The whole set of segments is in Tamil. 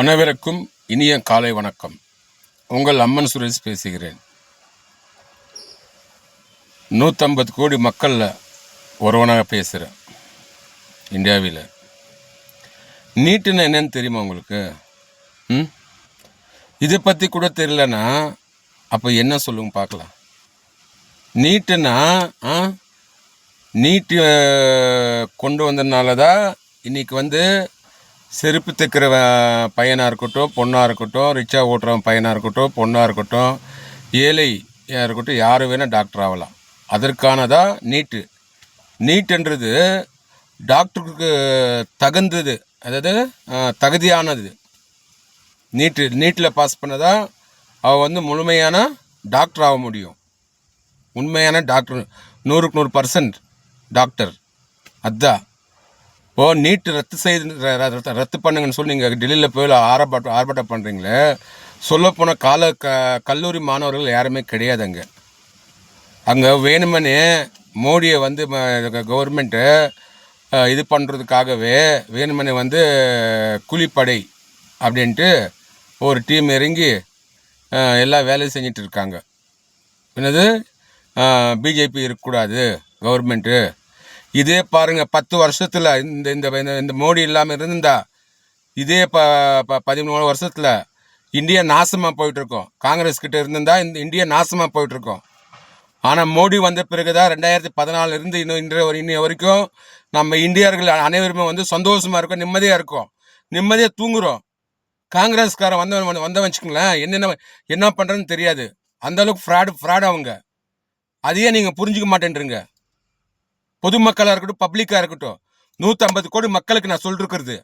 அனைவருக்கும் இனிய காலை வணக்கம். உங்கள் அம்மன் சுரேஷ் பேசுகிறேன். 150 கோடி மக்களில் ஒருவனாக பேசுகிறேன். இந்தியாவில் நீட்டுன்னு என்னன்னு தெரியுமா உங்களுக்கு? இதை பற்றி கூட தெரியலனா அப்போ என்ன சொல்லுங்க பார்க்கலாம். நீட்டுன்னா நீட்டு கொண்டு வந்ததுனால தான் இன்றைக்கி செருப்பு தைக்கிற பையனாக இருக்கட்டும், பொண்ணாக இருக்கட்டும், ரிக்ஷா ஓட்டுறவன் பையனாக இருக்கட்டும், பொண்ணாக இருக்கட்டும், ஏழையாக இருக்கட்டும், யார் வேணால் டாக்டர் ஆகலாம். அதற்கானதான் நீட்டு. நீட்டுன்றது டாக்டருக்கு தகுந்தது, அதாவது தகுதியானது. நீட்டில் பாஸ் பண்ணதான் அவள் முழுமையான டாக்டர் ஆக முடியும். உண்மையான டாக்டர் 100க்கு 100% டாக்டர். அதுதான் நீட்டு ரத்து பண்ணுங்கன்னு சொல்லி நீங்கள் டெல்லியில் போய் ஆர்ப்பாட்டம் பண்ணுறீங்களே. சொல்லப்போன கல்லூரி மாணவர்கள் யாருமே கிடையாதுங்க. அங்கே வேணுமனே மோடியை கவர்மெண்ட்டு இது பண்ணுறதுக்காகவே வேணுமனே கூலிப்படை அப்படின்ட்டு ஒரு டீம் இறங்கி எல்லா வேலையும் செஞ்சிட்டு இருக்காங்க. என்னது பிஜேபி இருக்கக்கூடாது கவர்மெண்ட்டு. இதே பாருங்கள், 10 வருஷத்தில் இந்த மோடி இல்லாமல் இருந்தா இதே 13 வருஷத்தில் இந்தியா நாசமாக போயிட்டுருக்கோம். காங்கிரஸ் கிட்ட இருந்திருந்தா இந்த இந்தியா நாசமாக போயிட்டுருக்கோம். ஆனால் மோடி வந்த பிறகு தான் 2014 இருந்து இன்னும் வரைக்கும் நம்ம இந்தியர்கள் அனைவருமே சந்தோஷமாக இருக்கோம், நிம்மதியாக இருக்கோம், நிம்மதியாக தூங்குகிறோம். காங்கிரஸ்காரன் வந்தவன் வச்சுக்கோங்களேன், என்ன பண்ணுறதுன்னு தெரியாது. அந்தளவுக்கு ஃப்ராடு அவங்க. அதையே நீங்கள் புரிஞ்சிக்க மாட்டேன்றீங்க. பொதுமக்களாக இருக்கட்டும், பப்ளிக்காக இருக்கட்டும், 150 கோடி மக்களுக்கு நான் சொல்லிருக்கிறது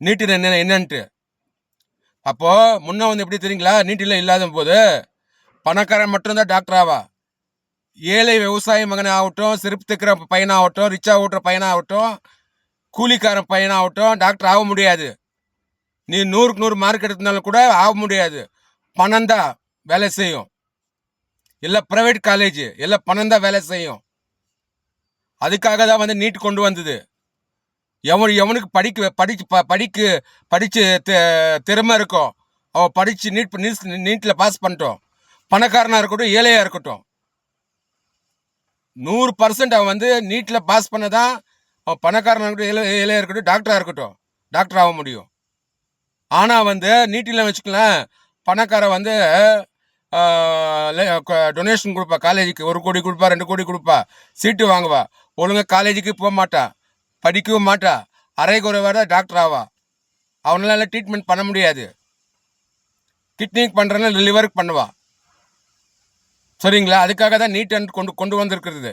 நீட்டு என்னன்ட்டு. அப்போது முன்ன எப்படி தெரியுங்களா? நீட்டில் இல்லாத போது பணக்காரன் மட்டும்தான் டாக்டர் ஆவா. ஏழை விவசாய மகன் ஆகட்டும், செருப்பு தைக்கிற பையனாகட்டும், ரிக்ஷா ஓட்டுற பையனாகட்டும், கூலிக்காரன் பையனாகட்டும் டாக்டர் ஆக முடியாது. நீ 100க்கு 100 மார்க் எடுத்தனால கூட ஆக முடியாது. பணம் தான் வேலை செய்யும். எல்லாம் ப்ரைவேட் காலேஜ், எல்லாம் பணம் தான் வேலை செய்யும். அதுக்காக தான் நீட் கொண்டு வந்தது. எவனுக்கு படிச்சு திறமை இருக்கும், அவன் படித்து நீட்டில் பாஸ் பண்ணிட்டோம். பணக்காரனாக இருக்கட்டும், ஏழையாக இருக்கட்டும், 100% அவன் நீட்டில் பாஸ் பண்ண தான் அவன் பணக்காரனாக இருக்கட்டும், ஏழையாக இருக்கட்டும், டாக்டராக இருக்கட்டும், டாக்டர் ஆக முடியும். ஆனால் நீட்டில் வச்சுக்கலாம், பணக்காரன் டொனேஷன் கொடுப்பா, காலேஜுக்கு 1 கோடி கொடுப்பா, 2 கோடி கொடுப்பா, சீட்டு வாங்குவா, ஒழுங்காக காலேஜுக்கு போக மாட்டா, படிக்கவும் மாட்டா, அரை குறைவாக டாக்டர் ஆவா. அவனால ட்ரீட்மெண்ட் பண்ண முடியாது. கிட்னிக்கு பண்ணுறனா லிவருக்கு பண்ணுவா. சரிங்களா? அதுக்காக தான் நீட் கொண்டு வந்திருக்கிறது.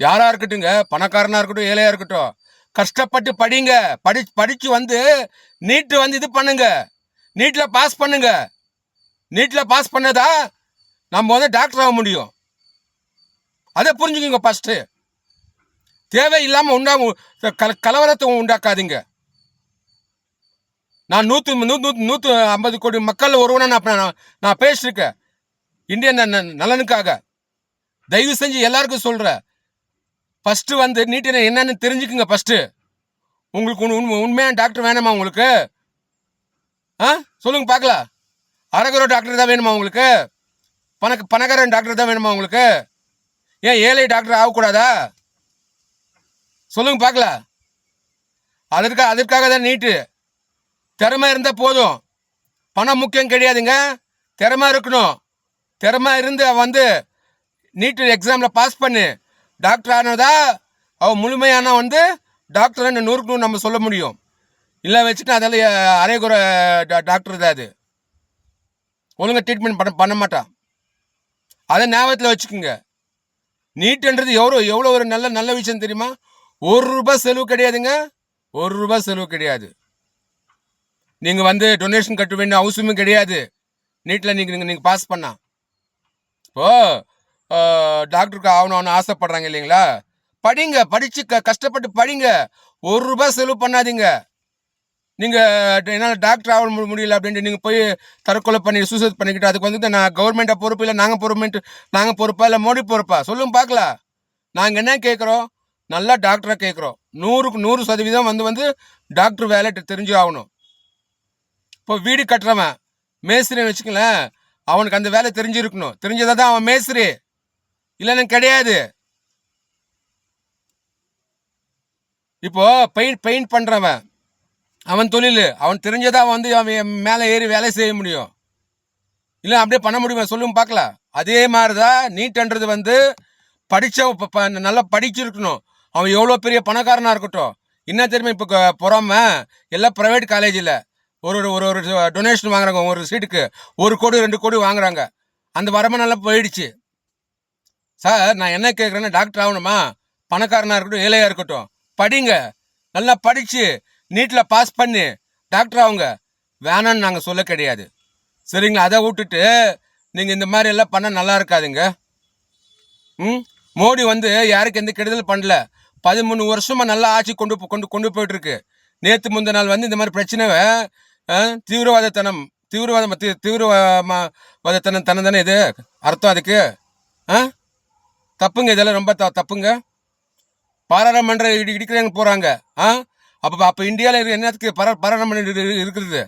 யாராக இருக்கட்டுங்க, பணக்காரனாக இருக்கட்டும், ஏழையாக இருக்கட்டும், கஷ்டப்பட்டு படிங்க. படித்து நீட்டு இது பண்ணுங்க, நீட்டில் பாஸ் பண்ணுங்க. நீட்டில் பாஸ் பண்ணதா நம்ம டாக்டர் ஆக முடியும். அதை புரிஞ்சுக்கோங்க. ஃபஸ்ட்டு தேவையில்லாமல் கலவரத்தை உண்டாக்காதீங்க. நான் 150 கோடி மக்கள் ஒருவனை நான் பேசியிருக்கேன் இந்திய நலனுக்காக. தயவு செஞ்சு எல்லாருக்கும் சொல்கிறேன், ஃபஸ்ட்டு நீட்டு என்னன்னு தெரிஞ்சுக்குங்க. ஃபஸ்ட்டு உங்களுக்கு உண்மையான டாக்டர் வேணுமா உங்களுக்கு? சொல்லுங்க பார்க்கலாம். அரகுர டாக்டர் தான் வேணுமா உங்களுக்கு? பணக்காரன் டாக்டர் தான் வேணுமா உங்களுக்கு? ஏன் ஏழை டாக்டர் ஆகக்கூடாதா? சொல்லுங்க பார்க்கலாம். அதற்காக தான் நீட்டு. திறமை இருந்தால் போதும், பணம் முக்கியம் கிடையாதுங்க. திறமை இருக்கணும். திறமை இருந்து நீட்டு எக்ஸாமில் பாஸ் பண்ணி டாக்டர் ஆனதா அவன் முழுமையான டாக்டர் 100க்கு 100 நம்ம சொல்ல முடியும். இல்லை வச்சுட்டு அதெல்லாம் அரைகுறை டாக்டர் தான். அது ஒழுங்காக ட்ரீட்மெண்ட் பண்ண மாட்டான். அதை ஞாபகத்தில் வச்சுக்கோங்க. நீட்டுன்றது எவ்வளோ ஒரு நல்ல விஷயம் தெரியுமா? 1 ரூபாய் செலவு கிடையாதுங்க. 1 ரூபாய் செலவு கிடையாது. நீங்கள் டொனேஷன் கட்ட வேண்டிய அவசியமும் கிடையாது. நீட்டில் நீங்கள் பாஸ் பண்ணா டாக்டருக்கு ஆகணும்னு ஆசைப்படுறாங்க இல்லைங்களா? படிங்க, படித்து கஷ்டப்பட்டு படிங்க. 1 ரூபாய் செலவு பண்ணாதீங்க. நீங்கள் என்னால் டாக்டர் ஆக முடியல அப்படின்ட்டு நீங்கள் போய் தற்கொலை பண்ணி சூசைட் பண்ணிக்கிட்டு அதுக்கு நான் கவர்மெண்ட்டை பொறுப்பு இல்லை, நாங்கள் பொறுப்பா இல்லை மோடி பொறுப்பா? சொல்லுங்க பார்க்கலாம். நாங்கள் என்ன கேட்குறோம்? நல்லா டாக்டரை கேட்குறோம். 100க்கு 100% டாக்டர் வேலை தெரிஞ்சு ஆகணும். இப்போ வீடு கட்டுறவன் மேஸ்திரின்னு வச்சுக்கலேன், அவனுக்கு அந்த வேலை தெரிஞ்சிருக்கணும். தெரிஞ்சதா தான் அவன் மேஸ்திரி, இல்லைன்னு கிடையாது. இப்போ பெயிண்ட் பண்றவன் அவன் தொழில், அவன் தெரிஞ்சதா அவன் அவன் மேலே ஏறி வேலை செய்ய முடியும், இல்லை அப்படியே பண்ண முடியுமா சொல்லுங்க பார்க்கலாம். அதே மாதிரிதான் நீட்ன்றது படிச்ச நல்லா படிச்சிருக்கணும். அவன் எவ்வளோ பெரிய பணக்காரனா இருக்கட்டும், என்ன தெரியுமா இப்போ பொறாம எல்லாம் பிரைவேட் காலேஜில் ஒரு ஒரு ஒரு டொனேஷன் வாங்குறாங்க. ஒரு சீட்டுக்கு 1 கோடி 2 கோடி வாங்குறாங்க. அந்த வரம்பு நல்லா போயிடுச்சு. சார் நான் என்ன கேட்குறேன்னா, டாக்டர் ஆகணுமா, பணக்காரனா இருக்கட்டும் ஏழையா இருக்கட்டும், படிங்க, நல்லா படிச்சு நீட்டில் பாஸ் பண்ணி டாக்டர் ஆகுங்க. வேணான்னு நாங்கள் சொல்ல கிடையாது, சரிங்களா? அதை விட்டுட்டு நீங்கள் இந்த மாதிரி எல்லாம் பண்ண நல்லா இருக்காதுங்க. மோடி யாருக்கு எந்த கெடுதல் பண்ணல. 13 வருஷமா நல்லா ஆட்சி கொண்டு போயிட்டு இருக்கு. நேற்று முந்த நாள் இந்த மாதிரி பிரச்சனை தீவிரவாதத்தனம் தனம் தானே இது அர்த்தம். அதுக்கு தப்புங்க, இதெல்லாம் ரொம்ப தப்புங்க. பாராளுமன்றம் இடிக்கிறாங்க போறாங்க. அப்ப இந்தியாவில் என்னத்துக்கு பாராளுமன்றம் இருக்குது?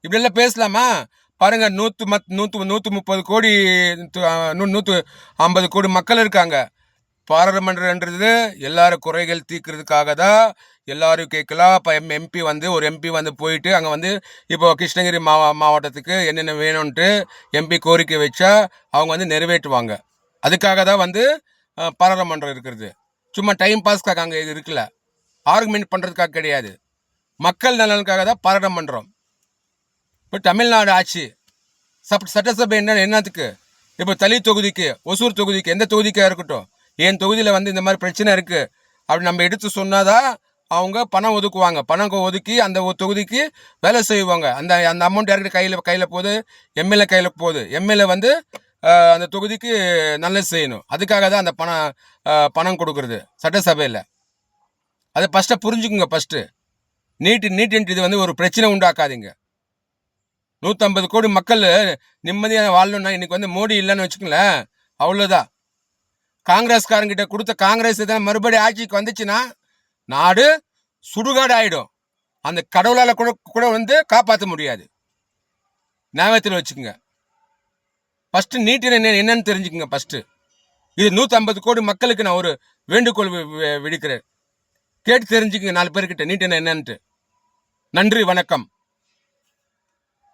இப்படி எல்லாம் பேசலாமா? பாருங்க, 130 கோடி 150 கோடி மக்கள் இருக்காங்க. பாராளுமன்றன்றது எல்லாரும் குறைகள் தீர்க்கிறதுக்காக தான். எல்லாரும் கேட்கலாம். இப்போ எம்பி ஒரு எம்பி போயிட்டு அங்கே இப்போ கிருஷ்ணகிரி மாவட்டத்துக்கு என்னென்ன வேணும்ன்ட்டு எம்பி கோரிக்கை வச்சா அவங்க நிறைவேற்றுவாங்க. அதுக்காக தான் பாராளுமன்றம் இருக்கிறது. சும்மா டைம் பாஸ்க்காக அங்கே இருக்குல்ல, ஆர்குமெண்ட் பண்ணுறதுக்காக கிடையாது. மக்கள் நலனுக்காக தான் பாராளுமன்றம். இப்போ தமிழ்நாடு ஆட்சி சட்டசபை என்னத்துக்கு? இப்போ தளி தொகுதிக்கு, ஒசூர் தொகுதிக்கு, எந்த தொகுதிக்காக இருக்கட்டும், என் தொகுதியில் இந்த மாதிரி பிரச்சனை இருக்குது அப்படி நம்ம எடுத்து சொன்னாதான் அவங்க பணம் ஒதுக்குவாங்க. பணம் ஒதுக்கி அந்த தொகுதிக்கு வேலை செய்வாங்க. அந்த அந்த அமௌண்ட் யாருக்கிட்ட கையில் போகுது? எம்எல்ஏ கையில் போகுது. எம்எல்ஏ அந்த தொகுதிக்கு நல்லது செய்யணும். அதுக்காக தான் அந்த பணம் கொடுக்கறது சட்டசபையில். அதை ஃபஸ்ட்டு புரிஞ்சுக்குங்க. ஃபஸ்ட்டு நீட் இது ஒரு பிரச்சனை உண்டாக்காதீங்க. 150 கோடி மக்கள் நிம்மதியாக வாழணும்னா இன்னைக்கு மோடி இல்லைன்னு வச்சுக்கங்களேன், அவ்வளோதான். காங்கிரஸ்காரங்கிட்ட கொடுத்த காங்கிரஸ் தான் மறுபடியும் ஆட்சிக்கு வந்துச்சுன்னா நாடு சுடுகாடு ஆயிடும். அந்த கடவுளால் கூட காப்பாற்ற முடியாது. ஞாபகத்தில் வச்சுக்கோங்க. ஃபஸ்ட்டு நீட் என்னன்னு தெரிஞ்சுக்கோங்க. ஃபஸ்ட்டு இது 150 கோடி மக்களுக்கு நான் ஒரு வேண்டுகோள் விடுக்கிறேன். கேட்டு தெரிஞ்சுக்கங்க 4 பேர்கிட்ட நீட் என்னன்ட்டு. நன்றி, வணக்கம்.